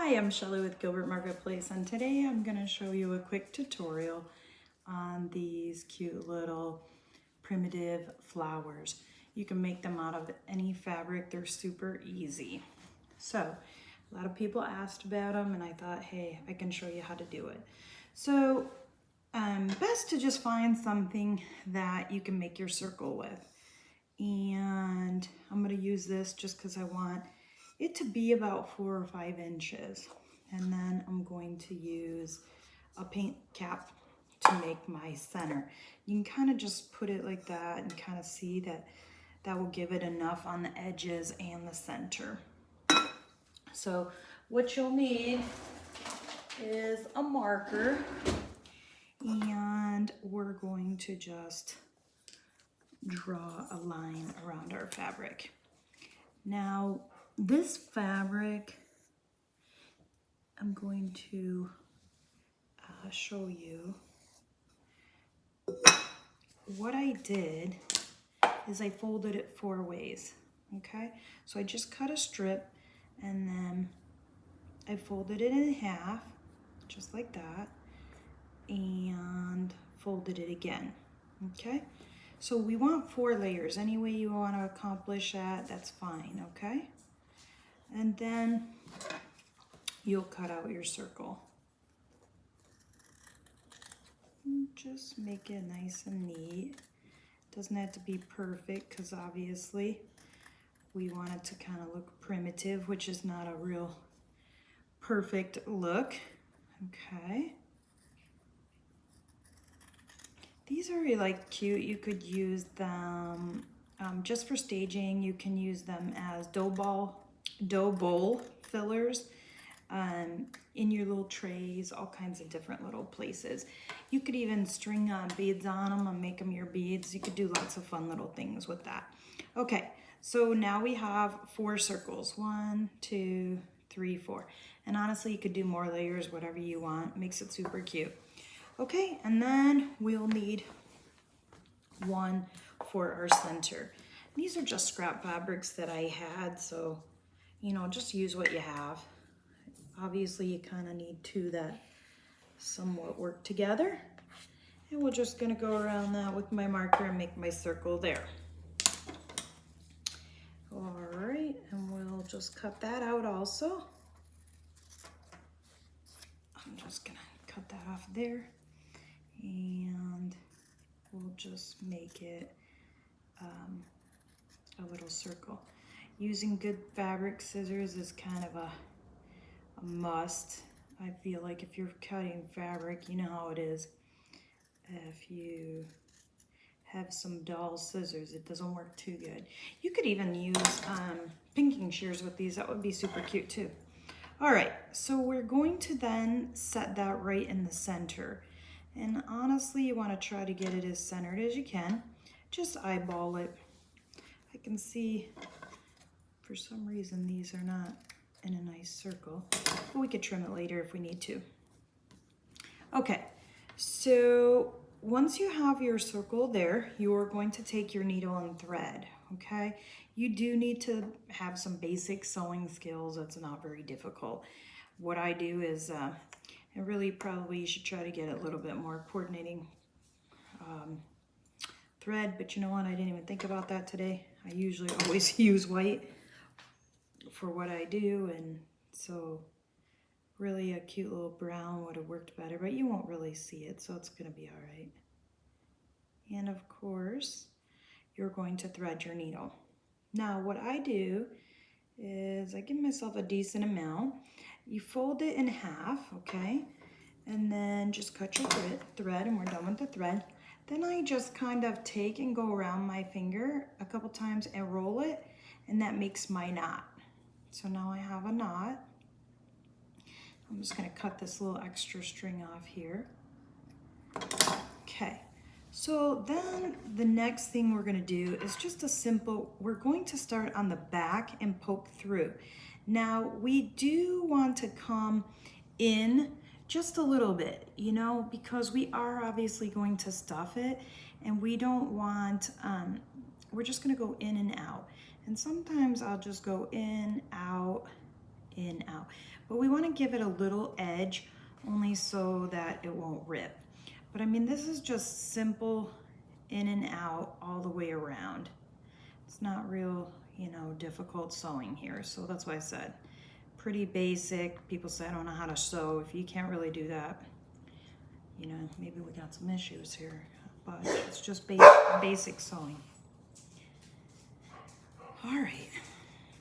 Hi, I'm Shelly with Gilbert Marketplace, and today I'm going to show you a quick tutorial on these cute little primitive flowers. You can make them out of any fabric. They're super easy. So, a lot of people asked about them, and I thought, hey, I can show you how to do it. So, best to just find something that you can make your circle with. And I'm going to use this just because I want it to be about 4 or 5 inches. And then I'm going to use a paint cap to make my center. You can kind of just put it like that and kind of see that that will give it enough on the edges and the center. So what you'll need is a marker, and we're going to just draw a line around our fabric. Now, this fabric, I'm going to show you. What I did is I folded it 4 ways, okay? So I just cut a strip and then I folded it in half, just like that, and folded it again, okay? So we want 4 layers. Any way you want to accomplish that, that's fine, okay? And then you'll cut out your circle. Just make it nice and neat. Doesn't have to be perfect because obviously we want it to kind of look primitive, which is not a real perfect look. Okay. These are really cute. You could use them just for staging. You can use them as dough bowl fillers in your little trays, all kinds of different little places. You could even string beads on them and make them your beads. You could do lots of fun little things with that. Okay, so now we have 4 circles. 1, 2, 3, 4. And honestly, you could do more layers, whatever you want. Makes it super cute. Okay, and then we'll need one for our center. These are just scrap fabrics that I had, so just use what you have. Obviously, you kind of need 2 that somewhat work together. And we're just going to go around that with my marker and make my circle there. All right, and we'll just cut that out also. I'm just going to cut that off there. And we'll just make it a little circle. Using good fabric scissors is kind of a must. I feel like if you're cutting fabric, you know how it is. If you have some dull scissors, it doesn't work too good. You could even use pinking shears with these. That would be super cute too. All right, so we're going to then set that right in the center. And honestly, you want to try to get it as centered as you can. Just eyeball it. I can see for some reason these are not in a nice circle, but we could trim it later if we need to. Okay, so once you have your circle there, you're going to take your needle and thread, okay? You do need to have some basic sewing skills. That's not very difficult. What I do is, and really probably you should try to get a little bit more coordinating thread, but you know what? I didn't even think about that today. I usually always use white for what I do, and so really a cute little brown would have worked better, but you won't really see it, so it's going to be all right. And of course, you're going to thread your needle. Now, what I do is I give myself a decent amount. You fold it in half, okay? And then just cut your thread, and we're done with the thread. Then I just kind of take and go around my finger a couple times and roll it, and that makes my knot. So now I have a knot. I'm just going to cut this little extra string off here. Okay, so then the next thing we're going to do is just a simple, we're going to start on the back and poke through. Now, we do want to come in just a little bit, because we are obviously going to stuff it, and we don't want, we're just going to go in and out. And sometimes I'll just go in, out, in, out. But we want to give it a little edge only so that it won't rip. But I mean, this is just simple in and out all the way around. It's not real, you know, difficult sewing here. So that's why I said pretty basic. People say I don't know how to sew. If you can't really do that, you know, maybe we got some issues here, but it's just basic sewing. All right,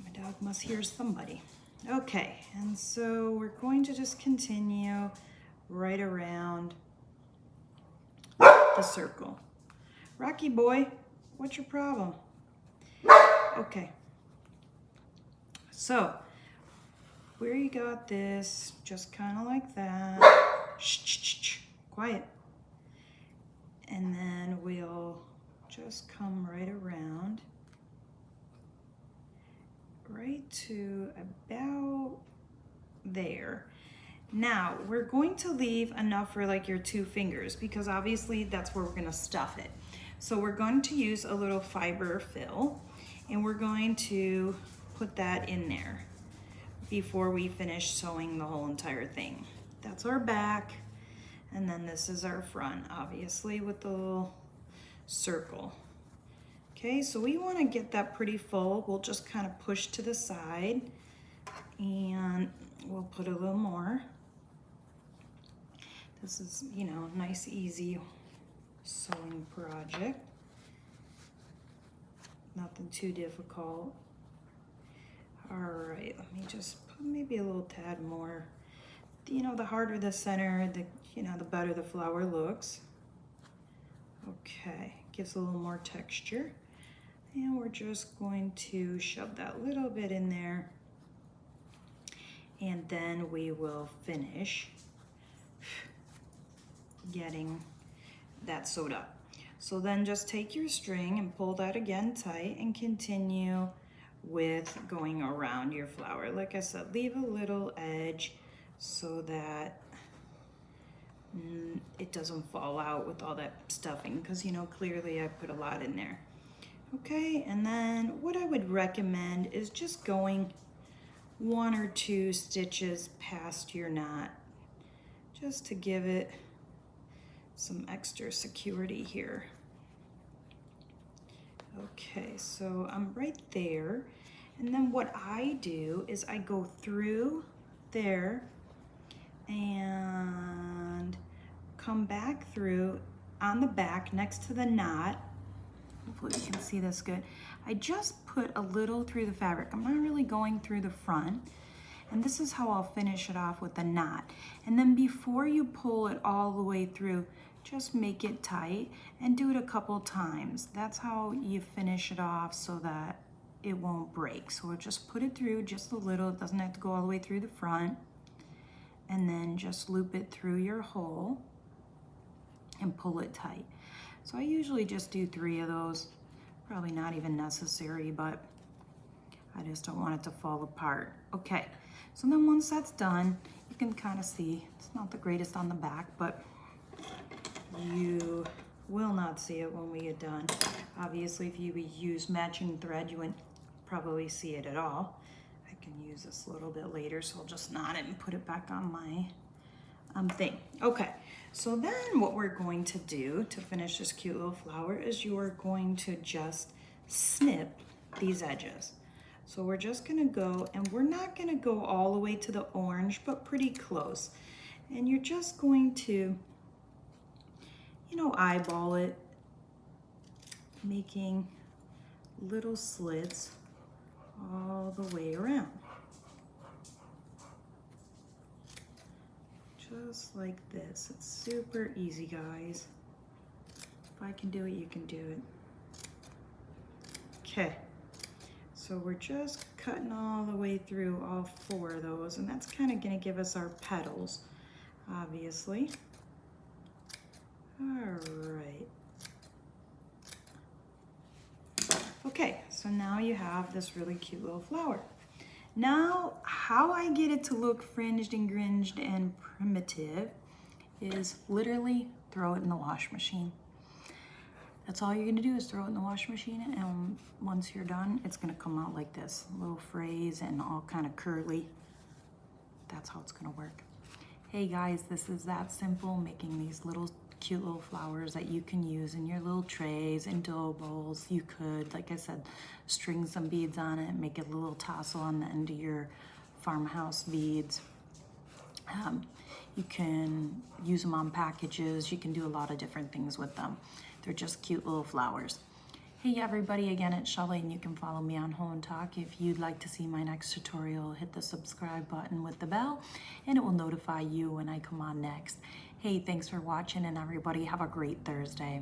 my dog must hear somebody. Okay, and so we're going to just continue right around the circle. Rocky boy, what's your problem? Okay, so where you got this, just kind of like that. Shh, shh, shh, shh. Quiet. And then we'll just come right around, right to about there. Now we're going to leave enough for like your 2 fingers because obviously that's where we're going to stuff it. So we're going to use a little fiber fill and we're going to put that in there before we finish sewing the whole entire thing. That's our back, and then this is our front, obviously with the little circle. Okay, so we want to get that pretty full. We'll just kind of push to the side and we'll put a little more. This is, you know, nice, easy sewing project. Nothing too difficult. All right, let me just put maybe a little tad more. You know, the harder the center, the better the flower looks. Okay, gives a little more texture. And we're just going to shove that little bit in there. And then we will finish getting that sewed up. So then just take your string and pull that again tight and continue with going around your flower. Like I said, leave a little edge so that it doesn't fall out with all that stuffing, because you know clearly I put a lot in there. Okay, and then what I would recommend is just going 1 or 2 stitches past your knot just to give it some extra security here. Okay, so I'm right there, and then what I do is I go through there and come back through on the back next to the knot. Hopefully you can see this good. I just put a little through the fabric. I'm not really going through the front, and this is how I'll finish it off with the knot. And then before you pull it all the way through, just make it tight and do it a couple times. That's how you finish it off so that it won't break. So we'll just put it through just a little. It doesn't have to go all the way through the front. And then just loop it through your hole and pull it tight. So I usually just do 3 of those. Probably not even necessary, but I just don't want it to fall apart. Okay, so then once that's done, you can kind of see, it's not the greatest on the back, but you will not see it when we get done. Obviously, if you use matching thread, you wouldn't probably see it at all. I can use this a little bit later, so I'll just knot it and put it back on my thing. Okay, so then what we're going to do to finish this cute little flower is you are going to just snip these edges. So we're just gonna go, and we're not gonna go all the way to the orange, but pretty close. And you're just going to, you know, eyeball it, making little slits all the way around. Just like this. It's super easy, guys. If I can do it, you can do it. Okay, so we're just cutting all the way through all 4 of those, and that's kind of going to give us our petals, obviously. All right. Okay, so now you have this really cute little flower. Now, how I get it to look fringed and gringed and primitive is literally throw it in the wash machine. That's all you're gonna do is throw it in the wash machine, and once you're done, it's gonna come out like this, little phrase and all kind of curly. that's how it's gonna work. Hey guys, this is that simple, making these little cute little flowers that you can use in your little trays and dough bowls. You could, like I said, string some beads on it, make it a little tassel on the end of your farmhouse beads. You can use them on packages. You can do a lot of different things with them. They're just cute little flowers. Hey everybody, again, it's Shelly, and you can follow me on Hoe and Talk. If you'd like to see my next tutorial, hit the subscribe button with the bell and it will notify you when I come on next. Hey, thanks for watching, and everybody have a great Thursday.